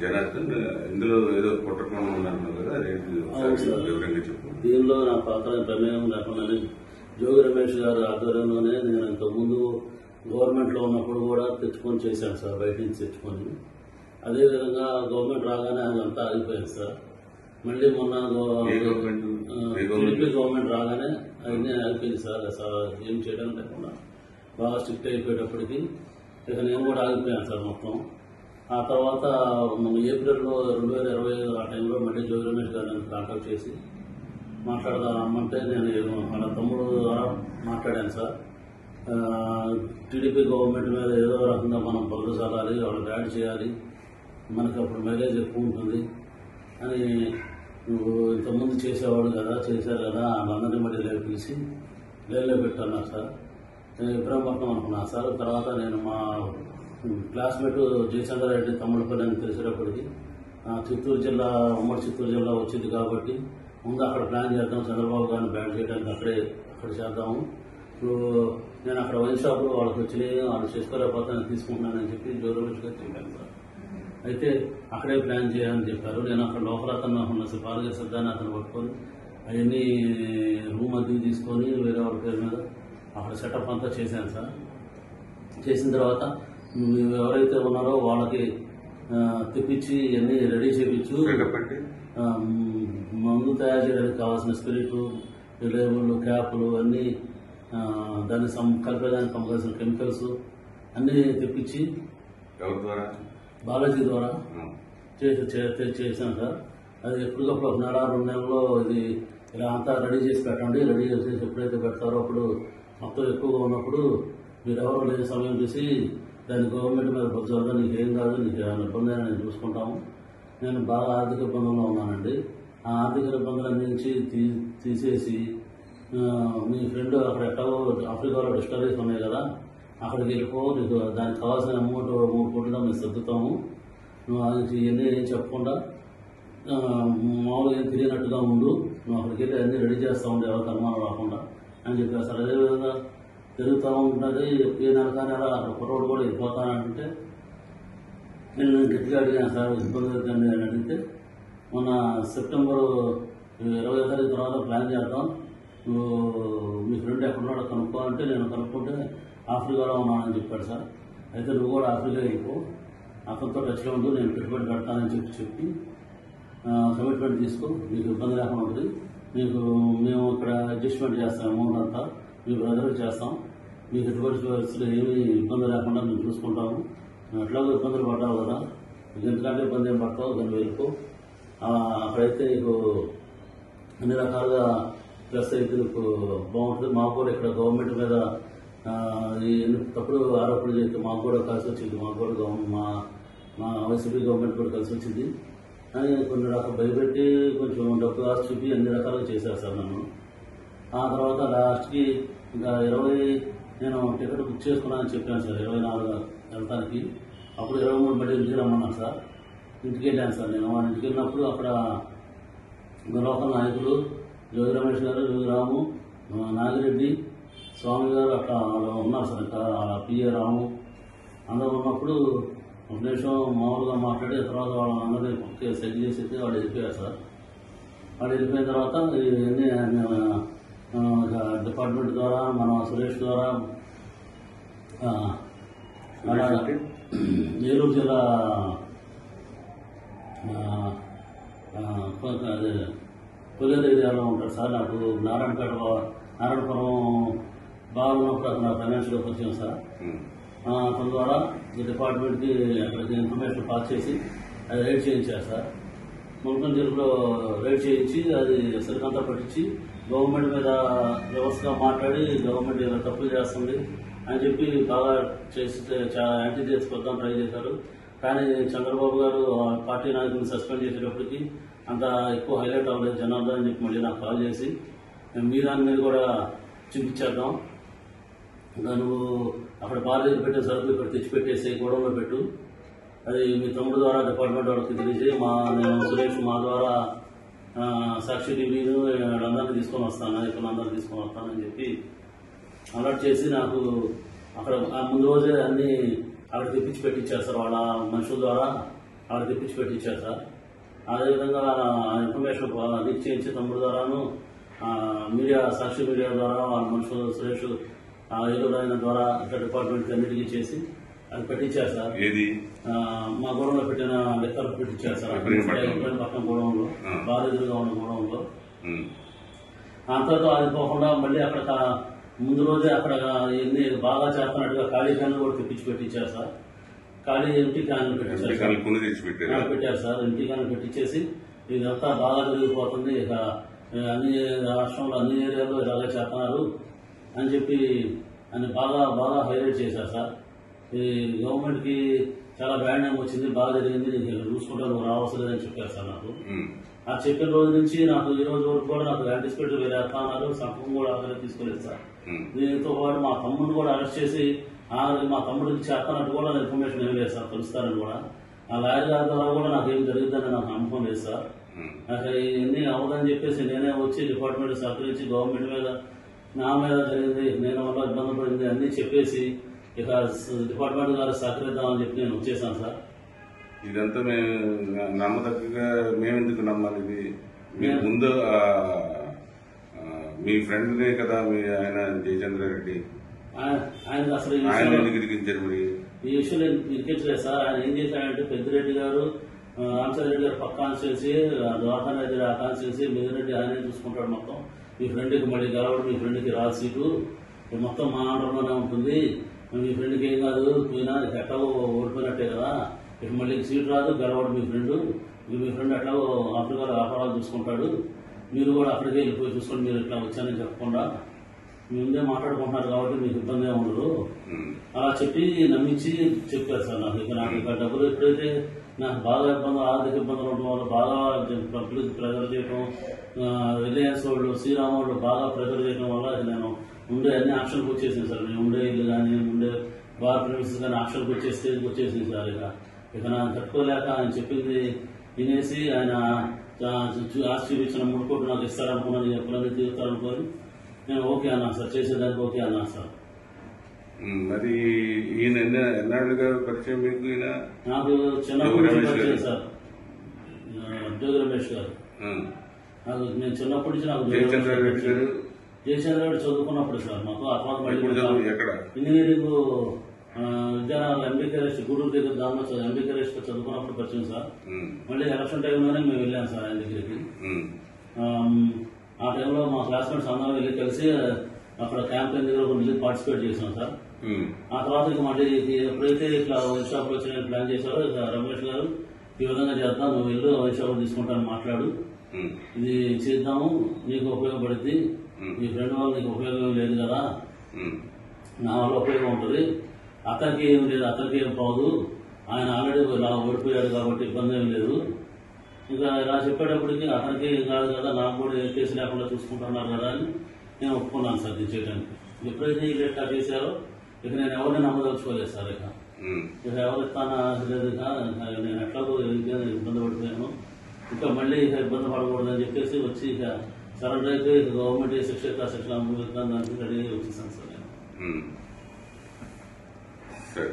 జనార్దన్, ఇందులో ఏదో కుట్రకోణం ఉందన్నారు కదా, వివరంగా చెప్పు. దీనిలో నా పాత్ర ప్రమేయం లేకుండా జోగి రమేష్ గారు ఆధ్వర్యంలోనే నేను ఇంతకుముందు గవర్నమెంట్ లో ఉన్నప్పుడు కూడా తెచ్చుకొని చేశాను సార్, బయట నుంచి తెచ్చుకొని. అదేవిధంగా గవర్నమెంట్ రాగానే అదంతా ఆగిపోయింది సార్. మళ్ళీ మొన్న టీడీపీ గవర్నమెంట్ రాగానే అవన్నీ ఆగిపోయింది సార్. ఏం చేయడం లేకుండా బాగా స్ట్రిక్ట్ అయిపోయేటప్పటికి ఇక నేను కూడా ఆగిపోయాను సార్ మొత్తం. ఆ తర్వాత మన ఏప్రిల్లో 2025 ఆ టైంలో మళ్ళీ జోగి రమేష్ గారు నన్ను కాంటాక్ట్ చేసి మాట్లాడదామంటే నేను వాళ్ళ తమ్ముడు ద్వారా మాట్లాడాను సార్. టీడీపీ గవర్నమెంట్ మీద ఏదో రకంగా మనం బదులు చల్లాలి, వాళ్ళు బ్యాడ్ చేయాలి, మనకి అప్పుడు మైలేజ్ ఎక్కువ ఉంటుంది అని నువ్వు ఇంతకుముందు చేసేవాడు కదా, చేశారు కదా, వాళ్ళందరినీ మళ్ళీ పిలిచి లేలో పెట్టన్నారు సార్. నేను ఇబ్రాహీంపట్నం అనుకున్నాను సార్. తర్వాత నేను మా క్లాస్మేట్ జయచంద్రారెడ్డి తమ్ముళ్ళపల్లి అని తెలిసేటప్పటికి చిత్తూరు జిల్లా, ఉమ్మడి చిత్తూరు జిల్లా వచ్చింది కాబట్టి ముందు అక్కడ ప్లాన్ చేద్దాం, చంద్రబాబు గారిని బ్యాన్ చేయడానికి అక్కడ చేద్దాము. ఇప్పుడు నేను అక్కడ వైన్ షాపులో వాళ్ళకి వచ్చినాయి, వాళ్ళు చేసుకోలేకపోతే నేను తీసుకుంటున్నానని చెప్పి జోగి రమేష్ గారు చెప్పాను సార్. అయితే అక్కడే ప్లాన్ చేయాలని చెప్పారు. నేను అక్కడ లోపల అతను ఉన్న పాలక సిద్ధాన్ని అతను పట్టుకొని అవన్నీ రూమ్ అద్దెకి తీసుకొని వేరే వాళ్ళ పేరు మీద అక్కడ సెటప్ అంతా చేశాను సార్. చేసిన తర్వాత ఎవరైతే ఉన్నారో వాళ్ళకి తెప్పించి అన్నీ రెడీ చేయించు, మందు తయారు చేయడానికి కావాల్సిన స్పిరిట్, లేబుల్, క్యాప్లు అన్నీ, దాన్ని కలిపేదానికి కావాల్సిన కెమికల్స్ అన్నీ తెప్పించి బాలాజీ ద్వారా చేశాను సార్. అది ఎప్పటికప్పుడు 1 నెల 2 నెలల్లో ఇది ఇలా అంతా రెడీ చేసి పెట్టండి. రెడీ చేసి ఎప్పుడైతే పెడతారో అప్పుడు మొత్తం ఎక్కువగా ఉన్నప్పుడు మీరెవరో లేని సమయం చూసి దాన్ని గవర్నమెంట్ మీద బొజ్జాలుగా నీకు ఏం కాదు, నీకు ఏమైనా ఇబ్బంది అయినా నేను చూసుకుంటాము. నేను బాగా ఆర్థిక ఇబ్బందుల్లో ఉన్నానండి. ఆ ఆర్థిక ఇబ్బందులన్నీ నుంచి తీసేసి మీ ఫ్రెండ్ అక్కడ ఎట్లాగో ఆఫ్రికాలో డిస్టరీస్ ఉన్నాయి కదా, అక్కడికి వెళ్ళిపో, నీకు దానికి కావాల్సిన అమౌంట్ 3 కోట్లుగా మేము సర్దుతాము, నువ్వు అది ఇవన్నీ ఏం చెప్పకుండా మామూలుగా ఏం తెలియనట్టుగా ఉండు, నువ్వు అక్కడికి వెళ్ళి అన్నీ రెడీ చేస్తూ ఉండే ఎవరికి అనుమానం రాకుండా అని చెప్పారు సార్. అదేవిధంగా తిరుగుతూ ఉంటుంది. ఏ నెల నెల కుర్రోడు కూడా వెళ్ళిపోతానంటే నేను గట్టిగా అడిగాను సార్, ఇబ్బంది అవుతుంది అని అడిగితే మొన్న సెప్టెంబర్ 20వ తారీఖు తర్వాత ప్లాన్ చేద్దాం, నువ్వు మీ ఫ్రెండ్ ఎక్కడున్నాడో కనుక్కో అంటే నేను కనుక్కుంటే ఆఫ్రికాలో ఉన్నానని చెప్పాడు సార్. అయితే నువ్వు కూడా ఆఫ్రికా వెళ్ళిపో, అతనితో టచ్లో ఉండు, నేను పెట్టుబడి పెడతానని చెప్పి కమిట్మెంట్ తీసుకో, మీకు ఇబ్బంది లేకుండా ఉంటుంది, మేము ఇక్కడ అడ్జస్ట్మెంట్ చేస్తాం, అమౌంట్ అంతా మీ బ్రదర్కి చేస్తాం, మీకు ఎటువంటి పరిస్థితులు ఏమీ ఇబ్బంది లేకుండా మేము చూసుకుంటాము, నువ్వు ఎట్లాగో ఇబ్బందులు పడ్డావు కదా, మీకు ఎందుకంటే ఇబ్బంది ఏం పడతావు, దాన్ని వెళ్ళిపో, అక్కడైతే నీకు అన్ని రకాలుగా ప్లస్ అయితే నీకు బాగుంటుంది. మాకు కూడా ఇక్కడ గవర్నమెంట్ మీద తప్పుడు ఆరోపణలు చేస్తే మాకు కూడా కలిసి వచ్చింది, మాకు కూడా మా వైసీపీ గవర్నమెంట్ కూడా కలిసి వచ్చింది అని కొన్ని రకాలు భయపెట్టి కొంచెం డబ్బు ఆశ చూపి అన్ని రకాలుగా చేశారు సార్ నన్ను. ఆ తర్వాత లాస్ట్కి ఇంకా 20 నేను టికెట్ బుక్ చేసుకున్నానని చెప్పాను సార్, 24 వెళ్తానికి. అప్పుడు 23 మళ్ళీ ఇంటికి రమ్మన్నాను సార్. ఇంటికి వెళ్ళాను సార్. నేను వాళ్ళ ఇంటికి వెళ్ళినప్పుడు అక్కడ లోకల్ నాయకులు జోగి రమేష్ గారు, జోగి రాము, నాగిరెడ్డి, స్వామి గారు అట్లా ఉన్నారు సార్. ఇంకా పిఏ రాము అందరూ ఉన్నప్పుడు ఒక నిమిషం మామూలుగా మాట్లాడి తర్వాత వాళ్ళందరినీ సెట్ చేసి వాళ్ళు వెళ్ళిపోయారు సార్. వాళ్ళు వెళ్ళిపోయిన తర్వాత ఇవన్నీ డిపార్ట్మెంట్ ద్వారా మన సురేష్ ద్వారా ఏలూరు జిల్లా కొల్లేరు ఏరియాలో ఉంటాడు సార్. నాకు నారాయణపురం బాగా ఉన్నప్పుడు అతను ఫైనాన్షియల్గా వచ్చాను సార్. అతని ద్వారా ఈ డిపార్ట్మెంట్కి అక్కడికి ఇన్ఫర్మేషన్ పాస్ చేసి అది రైడ్ చేయించారు సార్. ముల్కన్ జిల్లాలో రైడ్ చేయించి అది సరికంతా పట్టించి గవర్నమెంట్ మీద వ్యవస్థగా మాట్లాడి గవర్నమెంట్ ఏదో తప్పులు చేస్తుంది అని చెప్పి బాగా చేసి యాంటీ చేసుకొద్దాం ట్రై చేశారు. కానీ చంద్రబాబు గారు పార్టీ నాయకులను సస్పెండ్ చేసేటప్పటికి అంత ఎక్కువ హైలైట్ అవ్వలేదు జనార్దన్ అని చెప్పి మళ్ళీ నాకు కాల్ చేసి మీ దాని మీద కూడా చూపించేద్దాం, నువ్వు అక్కడ బార్గెన్ పెట్టే సరుకులు ఇక్కడ తెచ్చిపెట్టేసి గొడవలో పెట్టు, అది మీ తమ్ముడు ద్వారా డిపార్ట్మెంట్ వాళ్ళకి తెలిసి నేను సురేష్ మా ద్వారా సాక్షి టీవీను అందరినీ తీసుకొని వస్తాను, నాయకులందరినీ తీసుకొని వస్తానని చెప్పి అలర్ట్ చేసి నాకు అక్కడ ముందు రోజే అన్ని అక్కడ తెప్పించి పెట్టించారు సార్. వాళ్ళ మనుషుల ద్వారా ఆడ తెప్పించి పెట్టించారు సార్. అదేవిధంగా ఇన్ఫర్మేషన్ లీక్ చేయించి తమ్ముడు ద్వారాను మీడియా సాక్షి మీడియా ద్వారా వాళ్ళ మనుషులు సురేష్ ఏలూరు ఆయన ద్వారా ఇట్లా డిపార్ట్మెంట్ అన్నిటికీ చేసి అది పెట్టించారు సార్. మా గోడంలో పెట్టిన లెక్కలు పెట్టించారు సార్. పక్కన గోడంలో బాగా ఎదురుగా ఉన్న గోడంలో. అంతతో అది పోకుండా మళ్ళీ అక్కడ ముందు రోజే అక్కడ ఎన్ని బాగా చేస్తున్నట్టుగా ఖాళీ క్యాన్లు కూడా తెప్పించి పెట్టించారు సార్. ఖాళీ ఎంటీ క్యాన్లు పెట్టించారు సార్. ఎంటీ క్యాన్లు పెట్టించేసి ఇదంతా బాగా జరిగిపోతుంది, ఇక అన్ని రాష్ట్రంలో అన్ని ఏరియాల్లో ఇలాగే చేస్తున్నారు అని చెప్పి అని బాగా బాగా హైలైట్ చేశారు సార్. ఈ గవర్నమెంట్ కి చాలా బ్యాడ్ నేమ్ వచ్చింది, బాగా జరిగింది, నేను చూసుకుంటా నువ్వు రావాల్సిందని చెప్పారు సార్ నాకు. ఆ చెప్పిన రోజు నుంచి నాకు ఈ రోజు వరకు కూడా నాకు యాంటిసిపేట్ వేరే అర్థాలు సంపం కూడా అక్కడ తీసుకోలేదు సార్. దీంతో పాటు మా తమ్ముడిని కూడా అరెస్ట్ చేసి మా తమ్ముడికి చేస్తానంటూ కూడా ఇన్ఫర్మేషన్ ఏం లేదు సార్, కలుస్తారని కూడా. ఆ లాయర్ గారి ద్వారా కూడా నాకు ఏం జరిగిందని నాకు నమ్మకం లేదు సార్. నాకు ఇవన్నీ అవ్వదని చెప్పేసి నేనే వచ్చి డిపార్ట్మెంట్ సహకరించి గవర్నమెంట్ మీద నా మీద జరిగింది, నేను వల్ల ఇబ్బంది పడింది అన్ని చెప్పేసి ఇక డిపార్ట్మెంట్ గారు సహకరిద్దామని చెప్పి నేను వచ్చేసాను సార్. ఇదంతా మేము నమ్మదగ్గగా మేమెందుకు నమ్మాలి? ఇది మీరు ముందు మీ ఫ్రెండ్నే కదా మీ ఆయన జయచంద్రారెడ్డి, ఆయన అసలు ఆయన ఎందుకు ఇరికించారు? మరి ఈ విషయంలో ఇరికించలేదు సార్. ఆయన ఏం చేశాడంటే పెద్దిరెడ్డి గారు రామచంద్రరెడ్డి గారు పక్క కాన్స్టిట్యున్సీ, ద్వారకా రెడ్డి ఆ కాన్స్టిట్యున్సీ, మిగిలిరెడ్డి ఆయనే చూసుకుంటాడు మొత్తం. మీ ఫ్రెండ్కి మళ్ళీ గెలవడం, మీ ఫ్రెండ్కి రాదు సీటు, మొత్తం మా ఆంధ్రలోనే ఉంటుంది, మీ ఫ్రెండ్కి ఏం కాదు, పోయినా ఎట్లాగో ఓడిపోయినట్టే కదా, ఇక మళ్ళీ సీటు రాదు, గెలవడం మీ ఫ్రెండ్ ఎట్లాగో ఆఫ్రికాలో వ్యాపారాలు చూసుకుంటాడు, మీరు కూడా అక్కడికి వెళ్ళిపోయి చూసుకొని మీరు ఇట్లా వచ్చానని చెప్పకుండా మీ ముందే మాట్లాడుకుంటున్నారు కాబట్టి మీకు ఇబ్బంది ఏమి ఉండదు అలా చెప్పి నమ్మించి చెప్పారు సార్. నాకు ఇక డబ్బులు ఎప్పుడైతే నాకు బాగా ఇబ్బందులు, ఆర్థిక ఇబ్బందులు ఉండడం వల్ల బాగా పబ్లిక్ ప్రెజర్ చేయడం, రిలయన్స్ వాళ్ళు, శ్రీరామ్ వాళ్ళు బాగా ప్రెజర్ చేయడం వల్ల నేను ఉండే అన్ని ఆప్షన్కి వచ్చేసింది సార్. నేను ఉండే ఇల్లు కానీ ఉండే బార్ ప్రిమిసెస్ కానీ ఆప్షన్కి వచ్చేసింది సార్. ఇక నాకు తట్టుకోలేక ఆయన చెప్పింది వినేసి ఆయన ఆస్తి చూపించిన 3 కోట్లు నాకు ఇస్తారనుకున్నాను, ఎప్పుడైనా తీరుతారనుకోని నేను ఓకే అన్నా సార్, చేసేదానికి ఓకే అన్నా సార్. మరి ఈయన ఎన్నాళ్ళుగా పరిచయం మీకు? ఈయన నాకు చిన్నప్పటి నుంచి పరిచయం సార్, జోగి రమేష్ గారు. నాకు నేను చిన్నప్పటి నుంచి నాకు జయచంద్రారెడ్డి చదువుకున్నప్పుడు సార్ మాకు ఆ తర్వాత ఇంజనీరింగ్ విద్యానగర్ ఎంబీకేఎస్ గూడూరు దగ్గర దానిలో ఎంబీకేఎస్ చదువుకున్నప్పుడు పరిచయం సార్. మళ్ళీ ఎలక్షన్ టైంలోనే మేము వెళ్ళాం సార్ ఆయన దగ్గరికి. ఆ టైంలో మా క్లాస్మేట్స్ అందరం వెళ్ళి కలిసి అక్కడ క్యాంపెయిన్ దగ్గర వెళ్ళి పార్టిసిపేట్ చేసాం సార్. ఆ తర్వాత ఇక మళ్ళీ ఎప్పుడైతే ఇట్లా వైన్ షాప్ వచ్చి ప్లాన్ చేశారో ఇక రమేష్ గారు ఈ విధంగా చేద్దాం, నువ్వు వెళ్ళు వైన్ షాప్ తీసుకుంటాను మాట్లాడు, ఇది చేద్దాము, నీకు ఉపయోగపడుద్ది, నీ ఫ్రెండ్ వల్ల నీకు ఉపయోగం లేదు కదా, నా వల్ల ఉపయోగం ఉంటుంది, అతనికి ఏం లేదు, అతనికి ఏం పోదు, ఆయన ఆల్రెడీ ఇలా ఓడిపోయాడు కాబట్టి ఇబ్బంది ఏం లేదు. ఇక ఇలా చెప్పేటప్పటికి అతనికి ఏం కాదు కదా, నాకు కూడా ఏ కేసు లేకుండా చూసుకుంటున్నారు కదా అని నేను ఒప్పుకున్నాను సార్ ఇది చేయడానికి. ఎప్పుడైతే ఈ లెక్క చేశారో ఇక నేను ఎవరిని నమ్మదలుచుకోలేదు సార్. ఇక ఎవరు ఇస్తానా లేదు, నేను ఎట్లాగో ఇబ్బంది పడిపోయాను, ఇంకా మళ్ళీ ఇక ఇబ్బంది పడకూడదని చెప్పేసి వచ్చి ఇక సరెండర్ అయితే ఇక గవర్నమెంట్ ఏ శిక్ష శిక్షణ దానికి రెడీ వచ్చేసాను సార్ నేను. సరే.